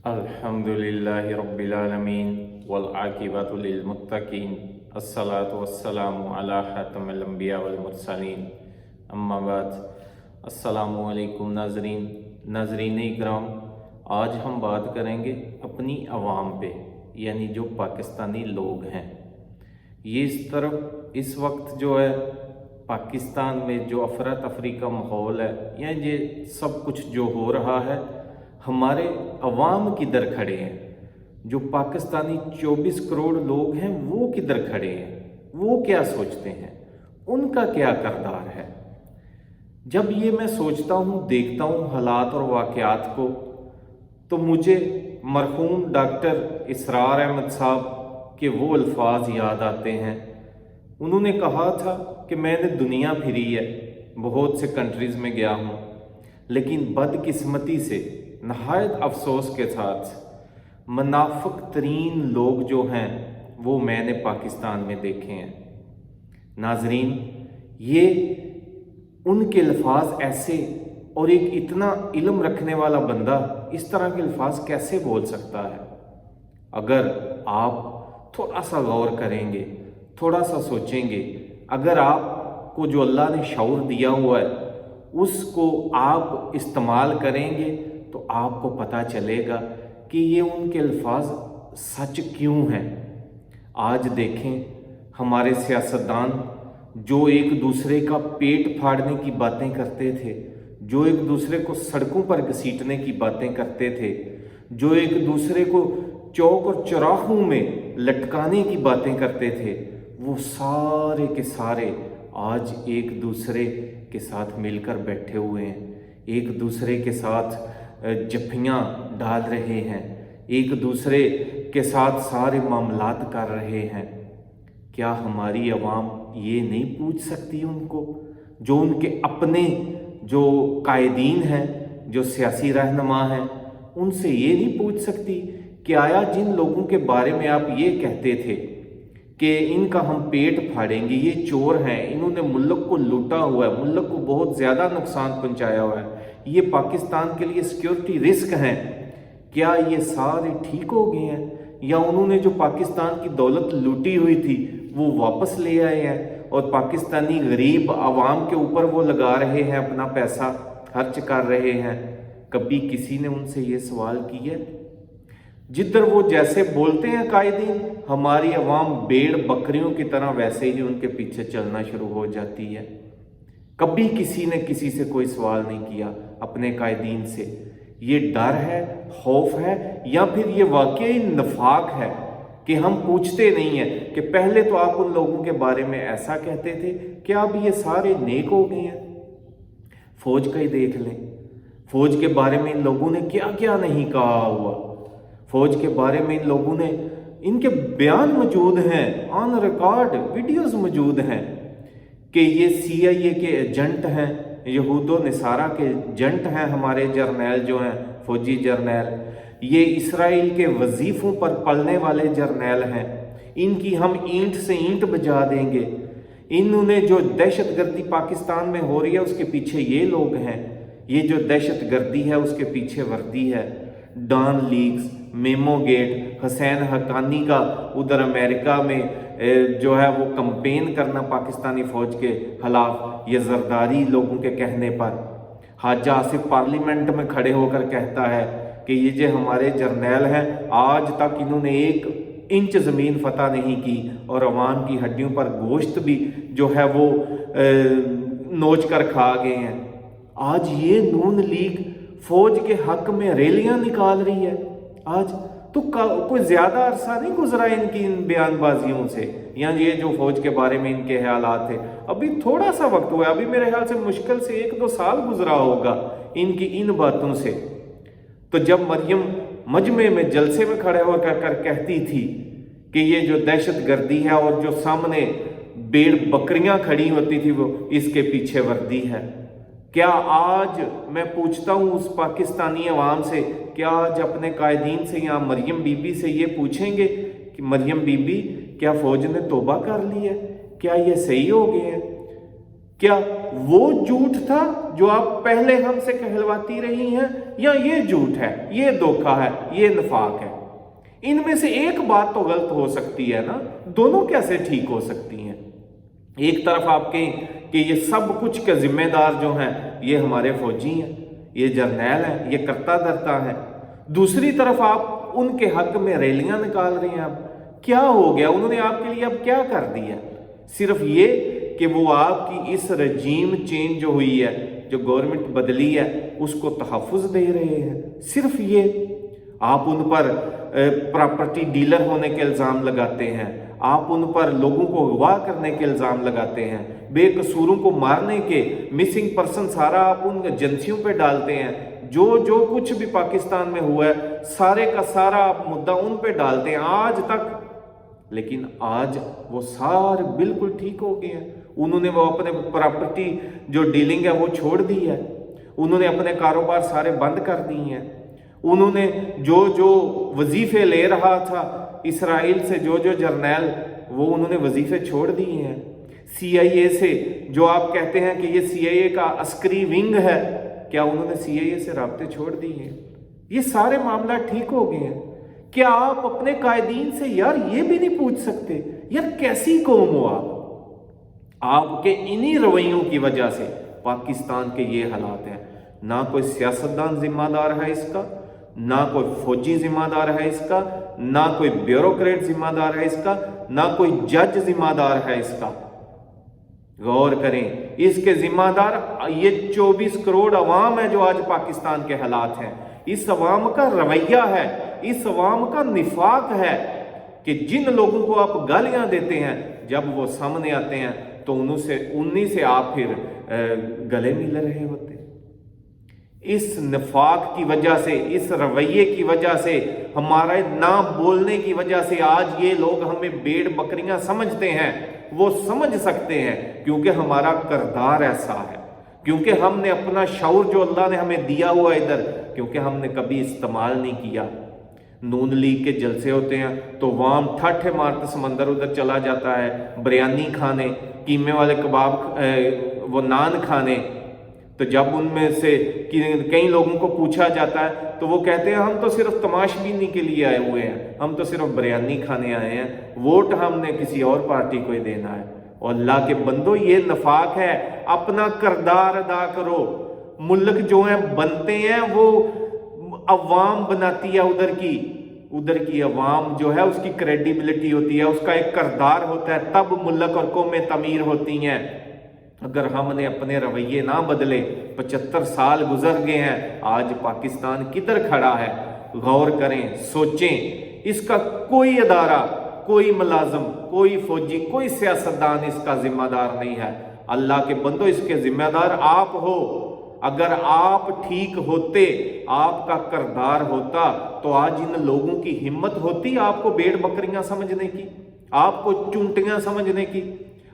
अल्हम्दुलिल्लाहि रब्बिल आलमीन वल आकिबतु लिल मुत्तकीन अस्सलातु वस्सलामु अला खातमिल अंबिया वल मुरसलीन अम्मा बाद। अस्सलामु अलैकुम नाज़रीन इकराम, आज हम बात करेंगे अपनी आवाम पे, यानी जो पाकिस्तानी लोग हैं। ये इस वक्त जो है पाकिस्तान में जो अफरा तफरी का माहौल है, या ये सब कुछ जो हो रहा है, हमारे अवाम किधर खड़े हैं। जो पाकिस्तानी 24 करोड़ लोग हैं वो किधर खड़े हैं, वो क्या सोचते हैं, उनका क्या किरदार है। जब ये मैं सोचता हूँ, देखता हूँ हालात और वाक़यात को, तो मुझे मरहूम डॉक्टर इसरार अहमद साहब के वो अल्फाज याद आते हैं। उन्होंने कहा था कि मैंने दुनिया फिरी है, बहुत से कंट्रीज़ में गया हूँ, लेकिन बदकिस्मती से नहायत अफसोस के साथ मुनाफिक तरीन लोग जो हैं वो मैंने पाकिस्तान में देखे हैं। नाजरीन, ये उनके अल्फाज ऐसे, और एक इतना इल्म रखने वाला बंदा इस तरह के अल्फाज कैसे बोल सकता है। अगर आप थोड़ा सा गौर करेंगे, थोड़ा सा सोचेंगे, अगर आपको जो अल्लाह ने शऊर दिया हुआ है उसको आप इस्तेमाल करेंगे, तो आपको पता चलेगा कि ये उनके अल्फाज सच क्यों हैं। आज देखें हमारे सियासतदान जो एक दूसरे का पेट फाड़ने की बातें करते थे, जो एक दूसरे को सड़कों पर घसीटने की बातें करते थे, जो एक दूसरे को चौक और चौराहों में लटकाने की बातें करते थे, वो सारे के सारे आज एक दूसरे के साथ मिलकर बैठे हुए हैं, एक दूसरे के साथ जफ्फियाँ डाल रहे हैं, एक दूसरे के साथ सारे मामलात कर रहे हैं। क्या हमारी आवाम ये नहीं पूछ सकती उनको, जो उनके अपने जो कायदीन हैं, जो सियासी रहनुमा हैं, उनसे ये नहीं पूछ सकती कि आया जिन लोगों के बारे में आप ये कहते थे कि इनका हम पेट फाड़ेंगे, ये चोर हैं, इन्होंने मुल्क को लूटा हुआ है, मुल्क को बहुत ज़्यादा नुकसान पहुंचाया हुआ है, ये पाकिस्तान के लिए सिक्योरिटी रिस्क हैं, क्या ये सारे ठीक हो गए हैं, या उन्होंने जो पाकिस्तान की दौलत लूटी हुई थी वो वापस ले आए हैं और पाकिस्तानी गरीब आवाम के ऊपर वो लगा रहे हैं, अपना पैसा खर्च कर रहे हैं। कभी किसी ने उनसे ये सवाल किया? जिधर वो जैसे बोलते हैं कायदीन, हमारी आवाम भेड़ बकरियों की तरह वैसे ही उनके पीछे चलना शुरू हो जाती है। कभी किसी ने किसी से कोई सवाल नहीं किया अपने कायदीन से। ये डर है, खौफ है, या फिर ये वाकई नफाक है कि हम पूछते नहीं हैं कि पहले तो आप उन लोगों के बारे में ऐसा कहते थे, क्या अब ये सारे नेक हो गए हैं। फौज का ही देख लें, फौज के बारे में इन लोगों ने क्या क्या नहीं कहा हुआ। फौज के बारे में इन लोगों ने, इनके बयान मौजूद हैं, ऑन रिकॉर्ड वीडियोस मौजूद हैं कि ये CIA के एजेंट हैं, यहूदो निसारा के एजेंट हैं, हमारे जर्नैल जो हैं, फौजी जर्नैल, ये इसराइल के वजीफ़ों पर पलने वाले जर्नैल हैं, इनकी हम ईंट से ईंट बजा देंगे। इन्होंने जो दहशत गर्दी पाकिस्तान में हो रही है उसके पीछे ये लोग हैं, ये जो दहशत गर्दी है उसके पीछे वर्दी है। Dawn leaks, memo gate, Hussain Haqqani का उधर अमेरिका में जो है वो कंपेन करना पाकिस्तानी फ़ौज के खिलाफ, ये जरदारी लोगों के कहने पर। हाजा आसिफ पार्लियामेंट में खड़े होकर कहता है कि ये जो हमारे जर्नैल हैं, आज तक इन्होंने 1 इंच ज़मीन फतह नहीं की और अवाम की हड्डियों पर गोश्त भी जो है वो नोच कर खा गए हैं। आज ये नून लीग फौज के हक में रैलियां निकाल रही है। आज तो कोई ज्यादा अरसा नहीं गुजरा इनकी इन बयानबाजियों से, या ये जो फौज के बारे में इनके ख्यालात थे, अभी थोड़ा सा वक्त हुआ, अभी मेरे ख्याल से मुश्किल से 1-2 साल गुजरा होगा इनकी इन बातों से। तो जब मरियम मजमे में जलसे में खड़े होकर कहती थी कि ये जो दहशत गर्दी है और जो सामने भेड़ बकरियां खड़ी होती थी वो इसके पीछे वर्दी है, क्या आज मैं पूछता हूँ उस पाकिस्तानी अवाम से, क्या आज अपने कायदीन से या मरियम बीबी से ये पूछेंगे कि मरियम बीबी क्या फ़ौज ने तौबा कर ली है, क्या ये सही हो गए हैं? क्या वो झूठ था जो आप पहले हमसे कहलवाती रही हैं, या ये झूठ है, ये धोखा है, ये निफाक है? इनमें से एक बात तो गलत हो सकती है ना, दोनों कैसे ठीक हो सकती हैं? एक तरफ आप कहें कि ये सब कुछ के जिम्मेदार जो हैं ये हमारे फौजी हैं, ये जर्नैल हैं, ये करता धरता है। दूसरी तरफ आप उनके हक में रैलियां निकाल रहे हैं। अब क्या हो गया? उन्होंने आपके लिए अब क्या कर दिया? सिर्फ ये कि वो आपकी इस रजीम चेंज जो हुई है, जो गवर्नमेंट बदली है, उसको तहफ़्फ़ुज़ दे रहे हैं। सिर्फ ये आप उन पर प्रॉपर्टी डीलर होने के इल्ज़ाम लगाते हैं, आप उन पर लोगों को अगवा करने के इल्ज़ाम लगाते हैं, बेकसूरों को मारने के, मिसिंग पर्सन सारा आप उन एजेंसियों पे डालते हैं। जो कुछ भी पाकिस्तान में हुआ है सारे का सारा आप मुद्दा उन पे डालते हैं आज तक। लेकिन आज वो सारे बिल्कुल ठीक हो गए हैं। उन्होंने वो अपने प्रॉपर्टी जो डीलिंग है वो छोड़ दी है, उन्होंने अपने कारोबार सारे बंद कर दिए हैं। उन्होंने जो वजीफे ले रहा था इसराइल से, जो जर्नैल, वो उन्होंने वजीफे छोड़ दिए हैं। CIA से जो आप कहते हैं कि ये CIA का अस्करी विंग है, क्या उन्होंने CIA से राब्ते छोड़ दिए हैं? ये सारे मामला ठीक हो गए हैं। क्या आप अपने कायदीन से यार ये भी नहीं पूछ सकते, यार कैसी कौम हो आप? आपके इन्हीं रवैयों की वजह से पाकिस्तान के ये हालात हैं। ना कोई सियासतदान जिम्मेदार है इसका, ना कोई फौजी जिम्मेदार है इसका, ना कोई ब्यूरोक्रेट जिम्मेदार है इसका, ना कोई जज जिम्मेदार है इसका। गौर करें, इसके जिम्मेदार ये 24 करोड़ अवाम है जो आज पाकिस्तान के हालात हैं। इस अवाम का रवैया है, इस अवाम का निफाक है कि जिन लोगों को आप गालियां देते हैं, जब वो सामने आते हैं तो उन्हीं से आप फिर गले मिल रहे होते। इस निफाक की वजह से, इस रवैये की वजह से, हमारे ना बोलने की वजह से आज ये लोग हमें भेड़ बकरियां समझते हैं। वो समझ सकते हैं क्योंकि हमारा किरदार ऐसा है, क्योंकि हमने अपना शऊर जो अल्लाह ने हमें दिया हुआ इधर, क्योंकि हमने कभी इस्तेमाल नहीं किया। नून लीग के जलसे होते हैं तो वाम ठाठे मारते समंदर उधर चला जाता है, बिरयानी खाने, कीमे वाले कबाब, वो नान खाने। तो जब उनमें से कई लोगों को पूछा जाता है तो वो कहते हैं हम तो सिर्फ तमाशबीनी के लिए आए हुए हैं, हम तो सिर्फ बिरयानी खाने आए हैं, वोट हमने किसी और पार्टी को ही देना है। और अल्लाह के बंदो, ये नफाक है, अपना किरदार अदा करो। मुल्क जो है बनते हैं वो अवाम बनाती है, उधर की अवाम जो है उसकी क्रेडिबिलिटी होती है, उसका एक किरदार होता है, तब मुल्क और कौमें तमीर होती हैं। अगर हमने अपने रवैये ना बदले, 75 साल गुजर गए हैं, आज पाकिस्तान किधर खड़ा है? गौर करें, सोचें। इसका कोई अदारा, कोई मुलाजम, कोई फौजी, कोई सियासतदान इसका जिम्मेदार नहीं है। अल्लाह के बंदो, इसके जिम्मेदार आप हो। अगर आप ठीक होते, आपका किरदार होता, तो आज इन लोगों की हिम्मत होती आपको भेड़ बकरियां समझने की, आपको चूंटियां समझने की,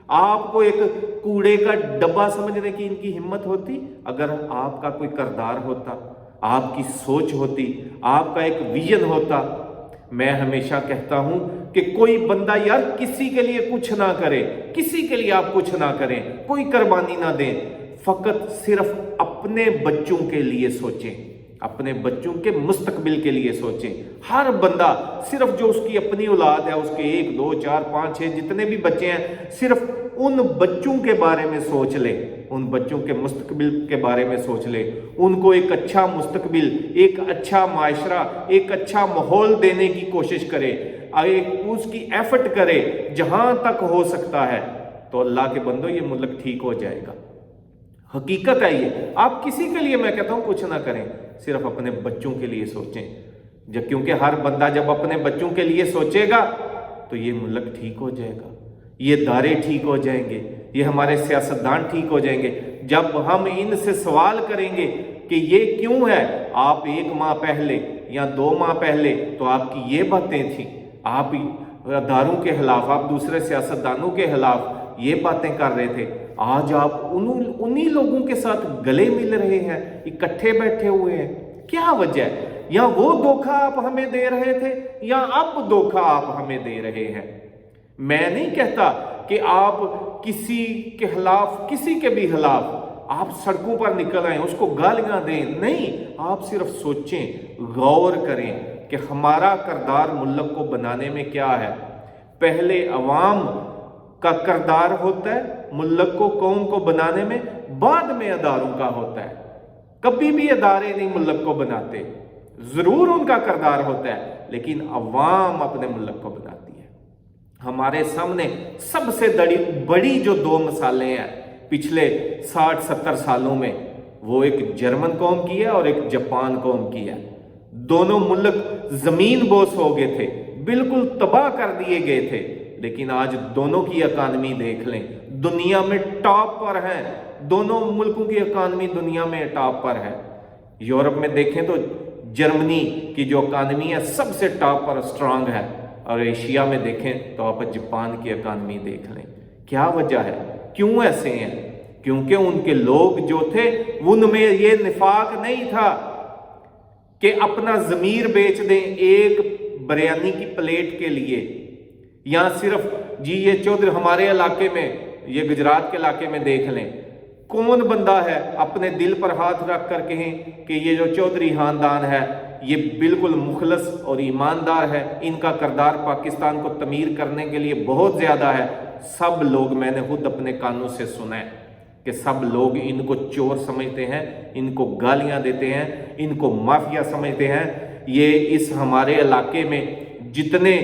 आपको एक कूड़े का डब्बा समझने की इनकी हिम्मत होती? अगर आपका कोई किरदार होता, आपकी सोच होती, आपका एक विजन होता। मैं हमेशा कहता हूं कि कोई बंदा यार किसी के लिए कुछ ना करे, किसी के लिए आप कुछ ना करें, कोई कुर्बानी ना दें, फकत सिर्फ अपने बच्चों के लिए सोचें, अपने बच्चों के मुस्तकबिल के लिए सोचें। हर बंदा सिर्फ जो उसकी अपनी औलाद है, उसके 1, 2, 4, 5, 6 जितने भी बच्चे हैं, सिर्फ उन बच्चों के बारे में सोच ले, उन बच्चों के मुस्तकबिल के बारे में सोच ले, उनको एक अच्छा मुस्तकबिल, एक अच्छा माशरा, एक अच्छा माहौल देने की कोशिश करे, उसकी एफर्ट करे जहां तक हो सकता है। तो अल्लाह के बंदो, ये मुल्क ठीक हो जाएगा। हकीकत है ये। आप किसी के लिए, मैं कहता हूं, कुछ ना करें, सिर्फ अपने बच्चों के लिए सोचें। क्योंकि हर बंदा जब अपने बच्चों के लिए सोचेगा तो ये मुल्क ठीक हो जाएगा, ये दारे ठीक हो जाएंगे, ये हमारे सियासतदान ठीक हो जाएंगे। जब हम इनसे सवाल करेंगे कि ये क्यों है, आप 1 माह पहले या 2 माह पहले तो आपकी ये बातें थी, आप अदारों के खिलाफ, आप दूसरे सियासतदानों के खिलाफ ये बातें कर रहे थे, आज आप उन्हीं लोगों के साथ गले मिल रहे हैं, इकट्ठे बैठे हुए हैं। क्या वजह है? या वो धोखा आप हमें दे रहे थे, या अब धोखा आप हमें दे रहे हैं। मैं नहीं कहता کہ آپ کسی کے خلاف، کسی کے بھی خلاف آپ سڑکوں پر نکل آئیں، اس کو گالیاں دیں، نہیں، آپ صرف سوچیں، غور کریں کہ ہمارا کردار ملک کو بنانے میں کیا ہے۔ پہلے عوام کا کردار ہوتا ہے ملک کو، قوم کو بنانے میں، بعد میں اداروں کا ہوتا ہے۔ کبھی بھی ادارے نہیں ملک کو بناتے، ضرور ان کا کردار ہوتا ہے، لیکن عوام اپنے ملک کو بناتی ہے۔ ہمارے سامنے سب سے بڑی جو دو مثالیں ہیں پچھلے 60-70 سالوں میں، وہ ایک جرمن قوم کی ہے اور ایک جاپان قوم کی ہے۔ دونوں ملک زمین بوس ہو گئے تھے، بالکل تباہ کر دیے گئے تھے، لیکن آج دونوں کی اکانومی دیکھ لیں، دنیا میں ٹاپ پر ہیں۔ دونوں ملکوں کی اکانومی دنیا میں ٹاپ پر ہے۔ یورپ میں دیکھیں تو جرمنی کی جو اکانومی ہے سب سے ٹاپ پر اسٹرانگ ہے، اور ایشیا میں دیکھیں تو آپ جاپان کی اکانومی دیکھ لیں۔ کیا وجہ ہے؟ کیوں ایسے ہیں؟ کیونکہ ان کے لوگ جو تھے ان میں یہ نفاق نہیں تھا کہ اپنا ضمیر بیچ دیں ایک بریانی کی پلیٹ کے لیے، یا صرف جی یہ چودھری ہمارے علاقے میں، یہ گجرات کے علاقے میں دیکھ لیں، کون بندہ ہے اپنے دل پر ہاتھ رکھ کر کہیں کہ یہ جو چودھری خاندان ہے یہ بالکل مخلص اور ایماندار ہے، ان کا کردار پاکستان کو تعمیر کرنے کے لیے بہت زیادہ ہے۔ سب لوگ، میں نے خود اپنے کانوں سے سنا ہے کہ سب لوگ ان کو چور سمجھتے ہیں، ان کو گالیاں دیتے ہیں، ان کو مافیا سمجھتے ہیں۔ یہ اس ہمارے علاقے میں جتنے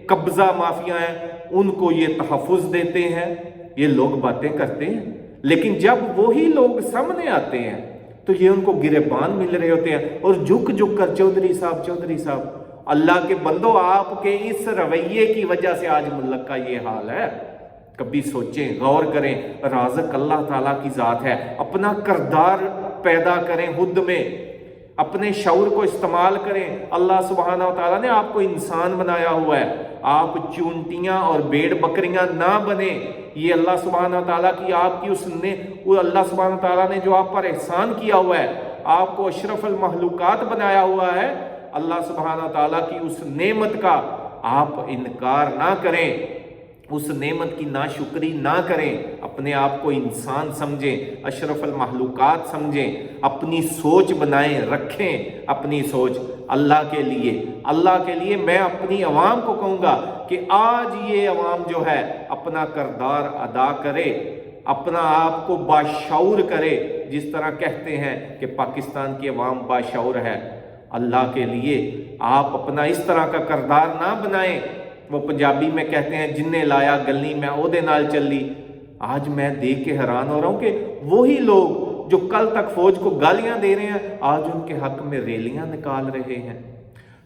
قبضہ مافیا ہیں ان کو یہ تحفظ دیتے ہیں، یہ لوگ باتیں کرتے ہیں، لیکن جب وہی لوگ سامنے آتے ہیں تو یہ ان کو گریبان مل رہے ہوتے ہیں اور جھک جھک کر چودھری صاحب، چودھری صاحب۔ اللہ کے بندو، آپ کے اس رویے کی وجہ سے آج ملک کا یہ حال ہے۔ کبھی سوچیں، غور کریں، رازق اللہ تعالیٰ کی ذات ہے۔ اپنا کردار پیدا کریں خود میں، اپنے شعور کو استعمال کریں۔ اللہ سبحانہ و تعالیٰ نے آپ کو انسان بنایا ہوا ہے، آپ چونٹیاں اور بھیڑ بکریاں نہ بنیں۔ یہ اللہ سبحانہ و تعالیٰ کی آپ کی اللہ سبحانہ و تعالیٰ نے جو آپ پر احسان کیا ہوا ہے، آپ کو اشرف المخلوقات بنایا ہوا ہے، اللہ سبحانہ و تعالیٰ کی اس نعمت کا آپ انکار نہ کریں، اس نعمت کی ناشکری نہ کریں، اپنے آپ کو انسان سمجھیں، اشرف المخلوقات سمجھیں، اپنی سوچ بنائیں، رکھیں اپنی سوچ اللہ کے لیے۔ اللہ کے لیے میں اپنی عوام کو کہوں گا کہ آج یہ عوام جو ہے اپنا کردار ادا کرے، اپنا آپ کو باشعور کرے، جس طرح کہتے ہیں کہ پاکستان کی عوام باشعور ہے۔ اللہ کے لیے آپ اپنا اس طرح کا کردار نہ بنائیں۔ وہ پنجابی میں کہتے ہیں جننے لایا گلی میں اودے نال چلی۔ آج میں دیکھ کے حیران ہو رہا ہوں کہ وہی لوگ جو کل تک فوج کو گالیاں دے رہے ہیں آج ان کے حق میں ریلیاں نکال رہے ہیں۔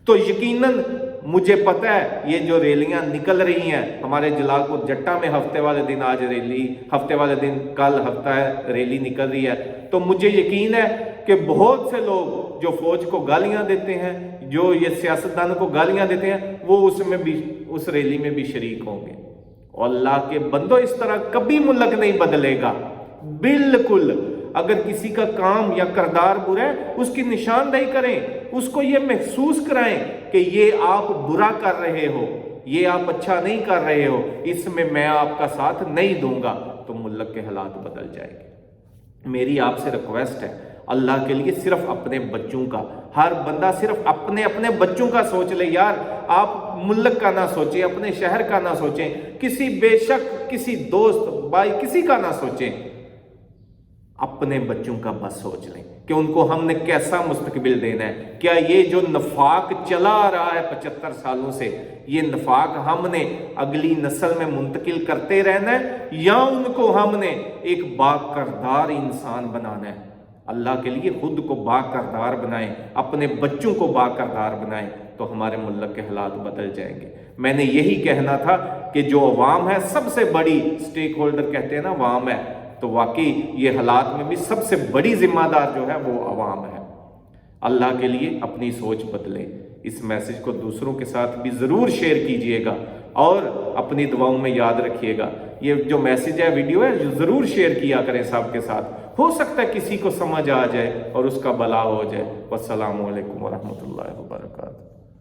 تو یقیناً مجھے پتہ ہے یہ جو ریلیاں نکل رہی ہیں ہمارے جلال پور جٹا میں ہفتے والے دن آج ریلی، ہفتے والے دن کل ہفتہ ہے ریلی نکل رہی ہے، تو مجھے یقین ہے کہ بہت سے لوگ جو فوج کو گالیاں دیتے ہیں، جو یہ سیاستدانوں کو گالیاں دیتے ہیں، وہ اس ریلی میں بھی شریک ہوں گے۔ اور اللہ کے بندو، اس طرح کبھی ملک نہیں بدلے گا، بالکل۔ اگر کسی کا کام یا کردار برا ہے اس کی نشاندہی کریں، اس کو یہ محسوس کرائیں کہ یہ آپ برا کر رہے ہو، یہ آپ اچھا نہیں کر رہے ہو، اس میں آپ کا ساتھ نہیں دوں گا، تو ملک کے حالات بدل جائیں گے۔ میری آپ سے ریکویسٹ ہے، اللہ کے لیے صرف اپنے بچوں کا، ہر بندہ صرف اپنے بچوں کا سوچ لے یار، آپ ملک کا نہ سوچیں، اپنے شہر کا نہ سوچیں، کسی بے شک کسی دوست بھائی کسی کا نہ سوچیں، اپنے بچوں کا بس سوچ لیں کہ ان کو ہم نے کیسا مستقبل دینا ہے۔ کیا یہ جو نفاق چلا آ رہا ہے 75 سالوں سے، یہ نفاق ہم نے اگلی نسل میں منتقل کرتے رہنا ہے، یا ان کو ہم نے ایک باکردار انسان بنانا ہے؟ اللہ کے لیے خود کو باکردار بنائیں، اپنے بچوں کو باکردار بنائیں، تو ہمارے ملک کے حالات بدل جائیں گے۔ میں نے یہی کہنا تھا کہ جو عوام ہے سب سے بڑی سٹیک ہولڈر کہتے ہیں نا عوام ہے، تو واقعی یہ حالات میں بھی سب سے بڑی ذمہ دار جو ہے وہ عوام ہے۔ اللہ کے لیے اپنی سوچ بدلیں۔ اس میسج کو دوسروں کے ساتھ بھی ضرور شیئر کیجئے گا اور اپنی دعاؤں میں یاد رکھیے گا۔ یہ جو میسج ہے، ویڈیو ہے، ضرور شیئر کیا کریں سب کے ساتھ، ہو سکتا ہے کسی کو سمجھ آ جائے اور اس کا بھلا ہو جائے۔ والسلام علیکم ورحمۃ اللہ وبرکاتہ۔